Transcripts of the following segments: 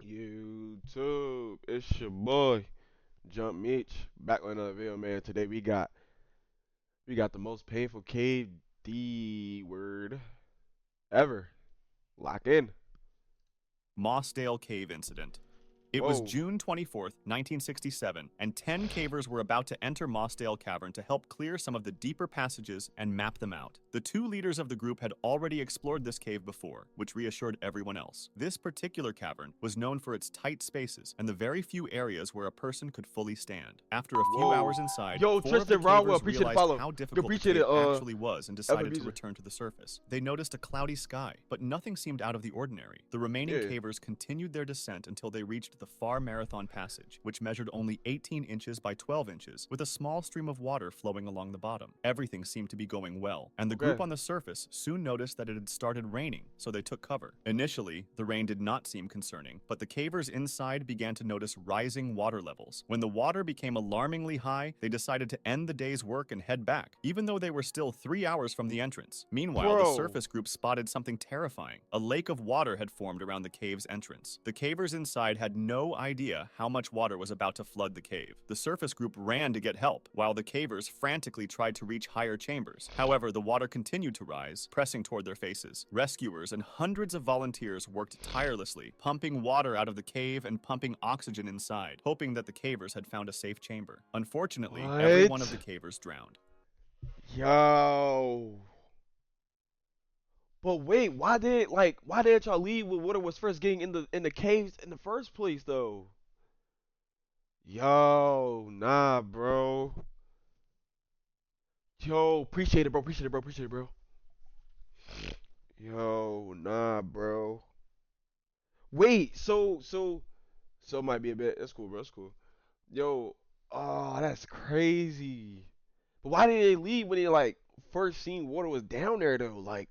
YouTube, it's your boy Jump Mitch back with another video, man. Today we got the most painful cave D word ever. Lock in. Mossdale Cave Incident. It was Whoa. June 24th, 1967, and 10 cavers were about to enter Mossdale Cavern to help clear some of the deeper passages and map them out. The two leaders of the group had already explored this cave before, which reassured everyone else. This particular cavern was known for its tight spaces and the very few areas where a person could fully stand. After a few Whoa. hours inside, Yo, four of the Tristan Rowell, cavers appreciate the realized follow. how Yo, difficult the appreciate cave it, actually was and Evan decided to Beezer. return to the surface. They noticed a cloudy sky, but nothing seemed out of the ordinary. The remaining Yeah. cavers continued their descent until they reached the far marathon passage, which measured only 18 inches by 12 inches, with a small stream of water flowing along the bottom. Everything seemed to be going well, and the group Okay. on the surface soon noticed that it had started raining, so they took cover. Initially, the rain did not seem concerning, but the cavers inside began to notice rising water levels. When the water became alarmingly high, they decided to end the day's work and head back, even though they were still 3 hours from the entrance. Meanwhile, the Bro. surface group spotted something terrifying. A lake of water had formed around the cave's entrance. The cavers inside had no idea how much water was about to flood the cave. The surface group ran to get help, while the cavers frantically tried to reach higher chambers. However, the water continued to rise, pressing toward their faces. Rescuers and hundreds of volunteers worked tirelessly, pumping water out of the cave and pumping oxygen inside, hoping that the cavers had found a safe chamber. Unfortunately, every one of the What? cavers drowned. Yo. But wait, why did y'all leave when water was first getting in the caves in the first place though? Yo, nah, bro. Yo, appreciate it, bro. Appreciate it, bro. Appreciate it, bro. Yo, nah, bro. Wait, so it might be a bit. That's cool, bro. That's cool. Yo, oh, that's crazy. But why did they leave when they like first seen water was down there though? Like,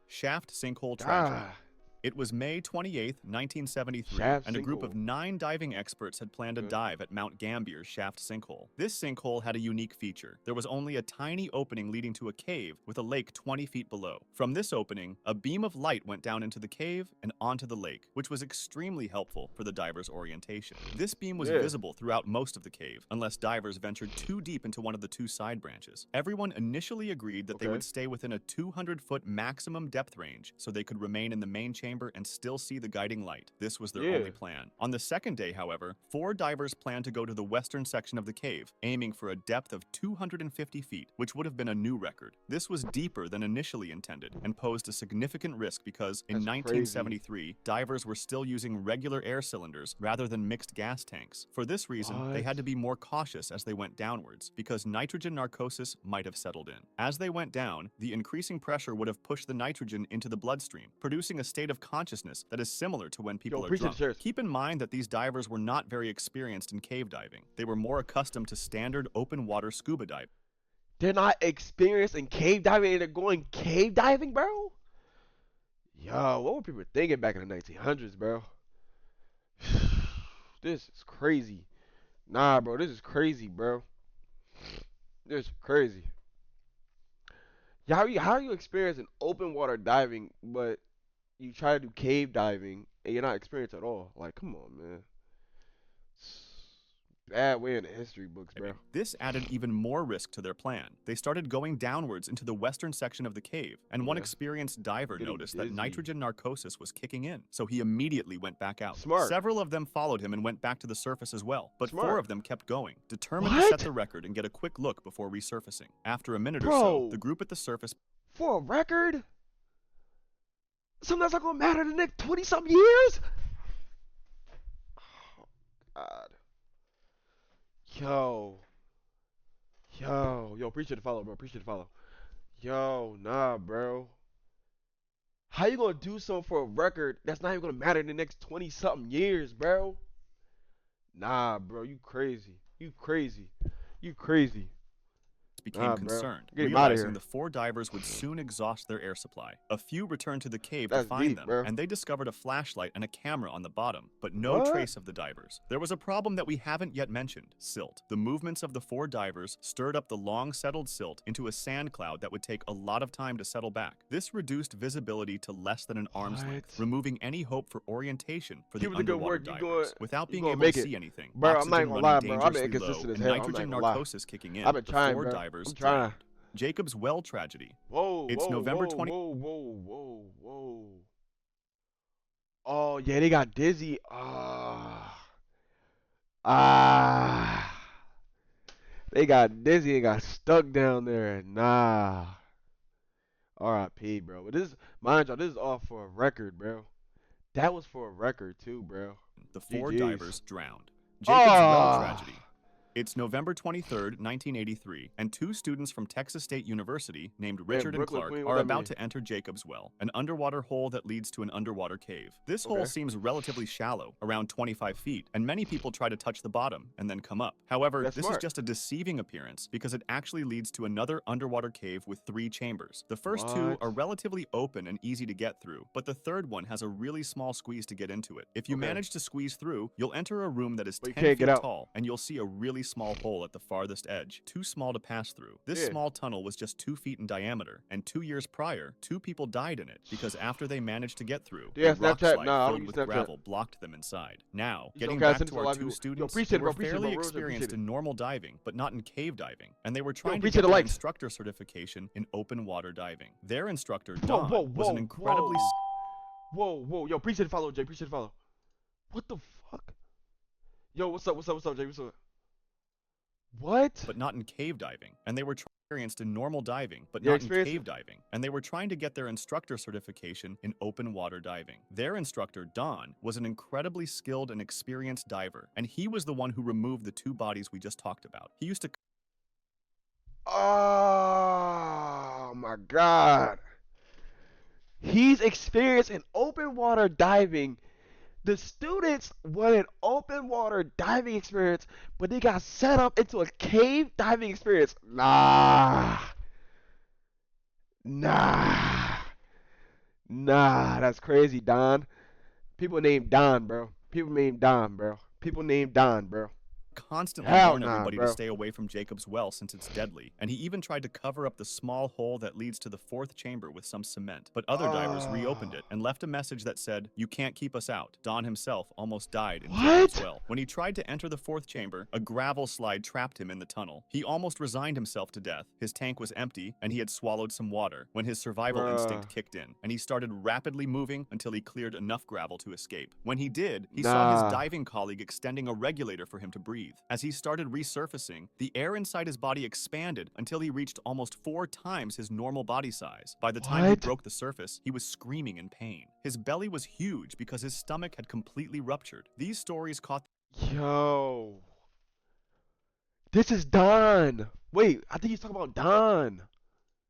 Shaft sinkhole tragedy. ah, It was May 28, 1973, shaft and a group of sinkhole. 9 diving experts had planned a Okay. dive at Mount Gambier's shaft sinkhole. This sinkhole had a unique feature. There was only a tiny opening leading to a cave with a lake 20 feet below. From this opening, a beam of light went down into the cave and onto the lake, which was extremely helpful for the divers' orientation. This beam was Yeah. visible throughout most of the cave, unless divers ventured too deep into one of the 2 side branches. Everyone initially agreed that they Okay. would stay within a 200-foot maximum depth range so they could remain in the main chamber and still see the guiding light. This was their Yeah. only plan. On the second day, however, 4 divers planned to go to the western section of the cave, aiming for a depth of 250 feet, which would have been a new record. This was deeper than initially intended and posed a significant risk because in That's crazy. 1973, divers were still using regular air cylinders rather than mixed gas tanks. For this reason, they had to What? be more cautious as they went downwards because nitrogen narcosis might have settled in. As they went down, the increasing pressure would have pushed the nitrogen into the bloodstream, producing a state of consciousness that is similar to when Yo, people are appreciate the drunk. shares. Keep in mind that these divers were not very experienced in cave diving. They were more accustomed to standard open water scuba diving. They're not experienced in cave diving and they're going cave diving, bro? Yo, what were people thinking back in the 1900s, bro? This is crazy. Nah, bro, this is crazy, bro. This is crazy. Yeah, how you experiencing open water diving, but you try to do cave diving and you're not experienced at all? Like, come on, man. Bad way in the history books, bro. This added even more risk to their plan. They started going downwards into the western section of the cave, and one Yeah. experienced diver Getting noticed that dizzy. nitrogen narcosis was kicking in, so he immediately went back out. Smart. Several of them followed him and went back to the surface as well, but 4 Smart. of them kept going, determined to What? set the record and get a quick look before resurfacing. After a minute or so, Bro. the group at the surface For a record? Something that's not gonna matter in the next 20 something years? Oh, God. Yo. Yo, appreciate the follow, bro. Appreciate the follow. Yo, nah, bro. How you gonna do something for a record that's not even gonna matter in the next 20 something years, bro? Nah, bro, you crazy. You crazy. You crazy. became Nah, bro. concerned, Get him out of realizing here. the 4 divers would soon exhaust their air supply. A few returned to the cave to That's find deep, them, bro. and they discovered a flashlight and a camera on the bottom, but no What? trace of the divers. There was a problem that we haven't yet mentioned: silt. The movements of the 4 divers stirred up the long settled silt into a sand cloud that would take a lot of time to settle back. This reduced visibility to less than an arm's length, What? removing any hope for orientation for Keep the up the good underwater work. divers. Without You being gonna able to make it. see anything, Bro, I'm not oxygen gonna running lie, bro. I've been dangerously low, inconsistent as and hell. I'm not nitrogen gonna lie. narcosis kicking in, I've been the trying, 4 bro. divers I'm trying. drowned. Jacob's Well tragedy. Whoa, It's whoa, November whoa, 20. whoa, whoa, whoa, whoa. Oh, yeah, they got dizzy. Ah. They got dizzy and got stuck down there. Nah. R.I.P., bro. But this, mind y'all, this is all for a record, bro. That was for a record too, bro. The 4 GG's. divers drowned. Jacob's Well Ah. tragedy. It's November 23rd, 1983, and 2 students from Texas State University named Richard and Brooklyn Clark Queen, what are that about mean? to enter Jacob's Well, an underwater hole that leads to an underwater cave. This hole Okay. seems relatively shallow, around 25 feet, and many people try to touch the bottom and then come up. However, That's this smart. is just a deceiving appearance because it actually leads to another underwater cave with 3 chambers. The first 2 What? are relatively open and easy to get through, but the third one has a really small squeeze to get into it. If you Okay. manage to squeeze through, you'll enter a room that is But you 10 can't get feet out. tall, and you'll see a really small hole at the farthest edge, too small to pass through. This Yeah. small tunnel was just 2 feet in diameter, and 2 years prior, 2 people died in it because after they managed to get through, Yeah, a rock Snapchat. slide Nah, I don't filled use with Snapchat. gravel blocked them inside. Now, You getting know, back send it to to a our lot of 2 people. Yo, students, appreciate they it, bro. were Appreciate it, fairly bro. Real shit, experienced appreciate in normal diving, but not in cave diving, and they were trying to appreciate get the their likes. instructor certification in open water diving. Their instructor, Whoa, Don, whoa, was whoa, an incredibly whoa. Yo, appreciate the follow, Jay. Appreciate the follow. What the fuck? Yo, what's up, Jay? What's up? What? but not in cave diving, and they were experienced in normal diving, but Yeah, not in experienced- cave diving, and they were trying to get their instructor certification in open water diving. Their instructor, Don, was an incredibly skilled and experienced diver, and he was the one who removed the 2 bodies we just talked about. He used to Oh my God. He's experienced in open water diving. The students wanted open water diving experience, but they got set up into a cave diving experience. Nah. That's crazy, Don. People named Don, bro. People named Don, bro. constantly Hell warn nah, everybody bro. to stay away from Jacob's Well since it's deadly, and he even tried to cover up the small hole that leads to the 4th chamber with some cement. But other divers reopened it and left a message that said, "You can't keep us out." Don himself almost died in Jacob's What? Well. When he tried to enter the 4th chamber, a gravel slide trapped him in the tunnel. He almost resigned himself to death. His tank was empty, and he had swallowed some water when his survival Bruh. instinct kicked in, and he started rapidly moving until he cleared enough gravel to escape. When he did, he saw his Nah. diving colleague extending a regulator for him to breathe. As he started resurfacing, the air inside his body expanded until he reached almost 4 times his normal body size. By the time he What? broke the surface, he was screaming in pain. His belly was huge because his stomach had completely ruptured. These stories caught Yo. This is Don. Wait, I think he's talking about Don.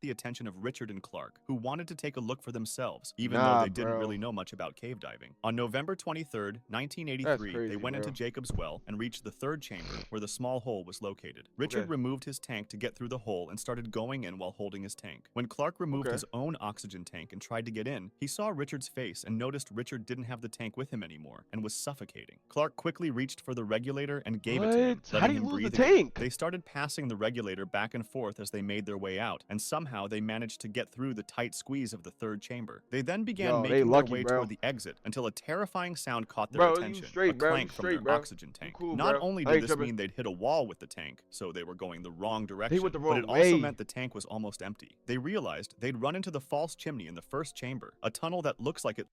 the attention of Richard and Clark, who wanted to take a look for themselves, even Nah, though they didn't bro. really know much about cave diving. On November 23rd, That's 1983, crazy, they went bro. into Jacob's Well and reached the 3rd chamber where the small hole was located. Richard Okay. removed his tank to get through the hole and started going in while holding his tank. When Clark removed Okay. his own oxygen tank and tried to get in, he saw Richard's face and noticed Richard didn't have the tank with him anymore and was suffocating. Clark quickly reached for the regulator and gave it to him, What? How letting do you him lose the breathe again. tank? They started passing the regulator back and forth as they made their way out, and somehow they managed to get through the tight squeeze of the 3rd chamber. They then began Yo, they making lucky, their way bro. toward the exit until a terrifying sound caught their Bro, you attention. straight, a bro, you clank from straight, their bro. oxygen You tank. cool, Not bro. only I did ain't this tripping. mean they'd hit a wall with the tank, so they were going the wrong direction, went the but wrong it also way. meant the tank was almost empty. They realized they'd run into the false chimney in the 1st chamber, a tunnel that looks like it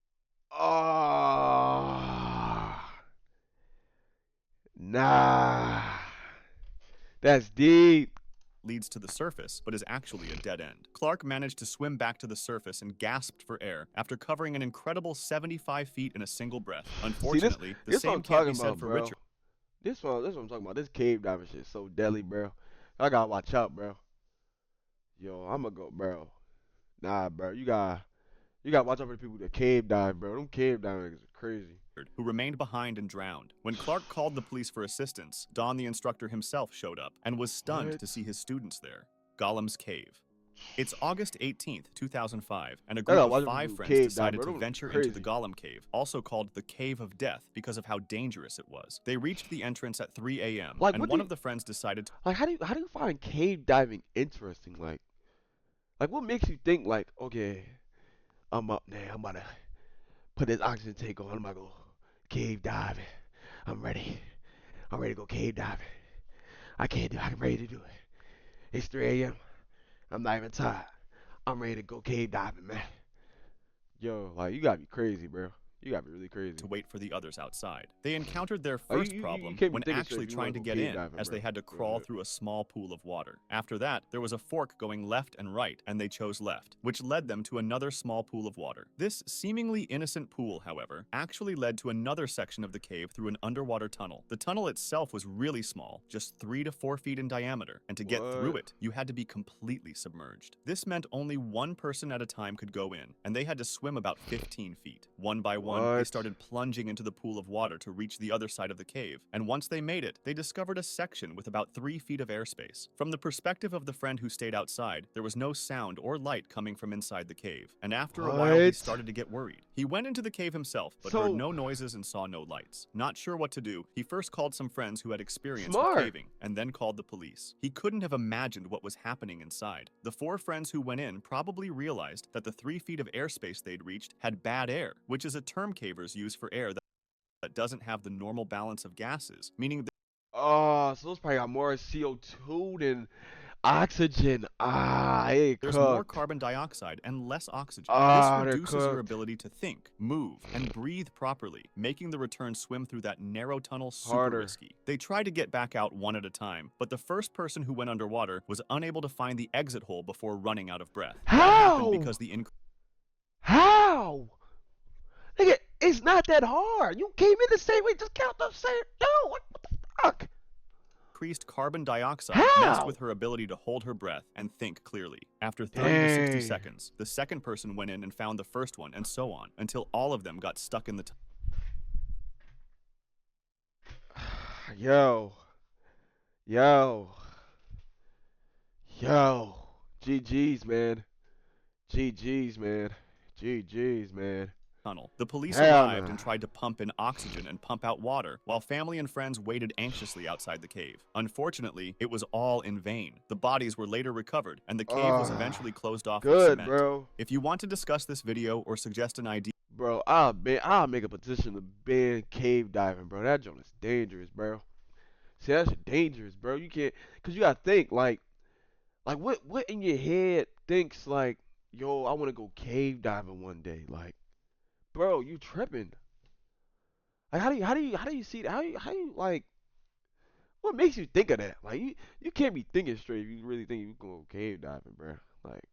Nah. That's deep. leads to the surface, but is actually a dead end. Clark managed to swim back to the surface and gasped for air after covering an incredible 75 feet in a single breath. Unfortunately, the This what same I'm can't talking be said about, for bro. Richard. This what I'm talking about. This cave diving shit is so deadly, bro. I gotta watch out, bro. Yo, I'ma go, bro. Nah, bro. You gotta watch out for the people that cave dive, bro. Them cave diving niggas are crazy. Who remained behind and drowned. When Clark called the police for assistance, Don the instructor himself showed up and was stunned What? to see his students there. Gollum's Cave. It's August 18th, 2005, and a I group gotta of watch 5 people friends cave dive, decided bro. to Them venture crazy. into the Gollum Cave, also called the Cave of Death because of how dangerous it was. They reached the entrance at 3 a.m., Like, and what do one you, of the friends decided to like? How do you find cave diving interesting? Like what makes you think like, okay, I'm up there. I'm about to put this oxygen tank on. I'm about to go cave diving. I'm ready. I'm ready to go cave diving. I can't do it. I'm ready to do it. It's 3 a.m. I'm not even tired. I'm ready to go cave diving, man. Yo, like you gotta be crazy, bro. You gotta be really crazy. wait for the others outside. They encountered their Like first you problem can't be when thinking straight actually if you wanna trying to go get cave in, diving, as bro. they had to Real crawl shit. through a small pool of water. After that, there was a fork going left and right, and they chose left, which led them to another small pool of water. This seemingly innocent pool, however, actually led to another section of the cave through an underwater tunnel. The tunnel itself was really small, just 3 to 4 feet in diameter, and to get through What? it, you had to be completely submerged. This meant only one person at a time could go in, and they had to swim about 15 feet. One by one, they What? started plunging into the pool of water to reach the other side of the cave, and once they made it, they discovered a section with about 3 feet of airspace. From the perspective of the friend who stayed outside, there was no sound or light coming from inside the cave, and after a while he What? started to get worried. He went into the cave himself, but heard So no noises and saw no lights. Not sure what to do, he first called some friends who had experience with smart. caving, and then called the police. He couldn't have imagined what was happening inside. The 4 friends who went in probably realized that the 3 feet of airspace they'd reached had bad air, which is a term cavers use for air that doesn't have the normal balance of gases, meaning So those probably got more CO2 than oxygen. They there's more cooked. carbon dioxide and less oxygen. This They're reduces your cooked. ability to think, move, and breathe properly, making the return swim through that narrow tunnel super Harder. risky. They tried to get back out one at a time, but the first person who went underwater was unable to find the exit hole before running out of breath. That happened because the How? Nigga, it's not that hard. You came in the same way. Just count the same. Yo, what the fuck? increased carbon dioxide messed How? with her ability to hold her breath and think clearly. After 30 to 60 Dang. seconds, the second person went in and found the first one, and so on, until all of them got stuck in the Yo. Yo. Yo. GG's, man. GG's, man. GG's, man. tunnel. The police Hell arrived nah. and tried to pump in oxygen and pump out water, while family and friends waited anxiously outside the cave. Unfortunately, it was all in vain. The bodies were later recovered, and the cave was eventually closed off with Good, cement. bro. If you want to discuss this video or suggest an idea, Bro, I'll make a petition to ban cave diving, bro. That joint is dangerous, bro. See, that shit dangerous, bro. You can't, cause you gotta think like what in your head thinks like, yo, I want to go cave diving one day, like, bro, you tripping? Like, how do you see that? How you like? What makes you think of that? Like, you can't be thinking straight if you really think you can go cave diving, bro. Like,